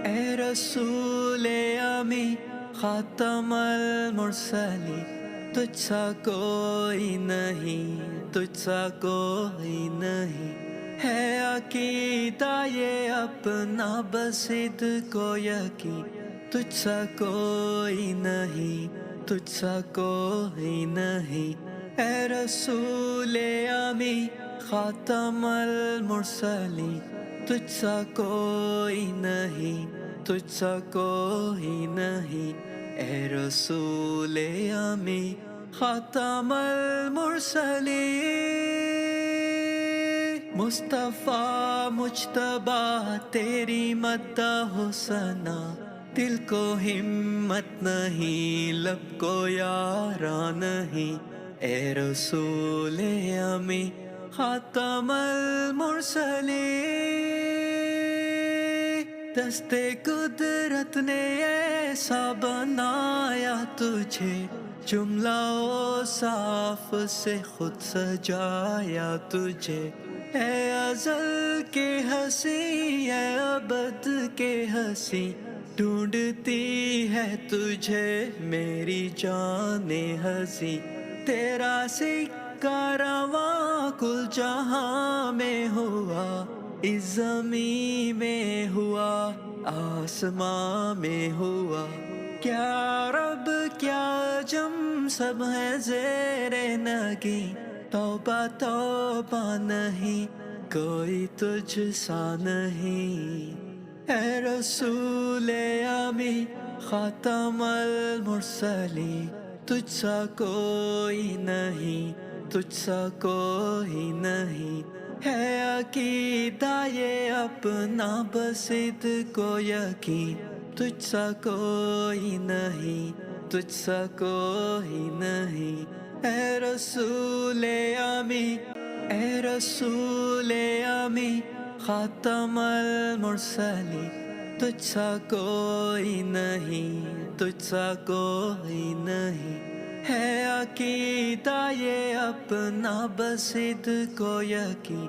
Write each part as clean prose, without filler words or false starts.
اے رسول امی خاتم المرسلی، تجھ سا کوئی نہیں، تجھ سا کوئی نہیں، ہے عقیدہ یہ اپنا بسد کو یقین، تجھ سا کوئی نہیں، تجھ سا کوئی نہیں، اے رسول امی خاتم المرسلی، تجھ سا کوئی نہیں، تجھ سا کوئی نہیں، اے رسول امی خاتم المرسلی۔ مصطفیٰ مجتبیٰ تیری مدح و ثنا، دل کو ہمت نہیں، لب کو یارا نہیں، اے رسول امی خاتم المرسلی۔ دست قدرت نے ایسا بنایا تجھے، جملہ و صاف سے خود سجایا تجھے، اے ازل کے ہنسی، اے ابد کے ہنسی، ڈھونڈتی ہے تجھے میری جان ہنسی، تیرا سکہ رواں کل جہاں میں ہوا، اس زمین میں ہوا، آسمان میں ہوا، کیا رب کیا جم سب ہے زیر نگی، توبہ توبہ نہیں کوئی تجھ سا نہیں، اے رسول امی خاتم المرسلی، تجھ سا کوئی نہیں، تجھ سا کوئی نہیں، ہے عقیدہ یہ اپنا بسد کو یقین، تجھ سا کوئی نہیں، تجھ سا کوئی نہیں، اے رسول امی، اے رسول امی خاتم المرسلی، تجھ سا کوئی نہیں، تجھ سا کوئی نہیں، ہے عقیدہ یہ اپنا بسد کو یقین،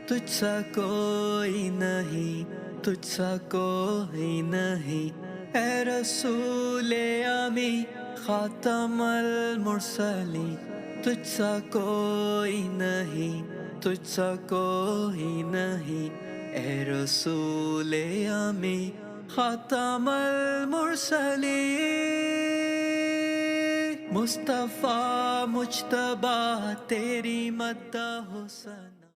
تجھ سا کوئی نہیں، تجھ سا کوئی نہیں، اے رسول امی خاتم المرسلی، تجھ سا کوئی نہیں، تجھ سا کوئی نہیں، اے رسول امی خاتم المرسلی۔ مصطفیٰ مجتبیٰ تیری مدح و ثنا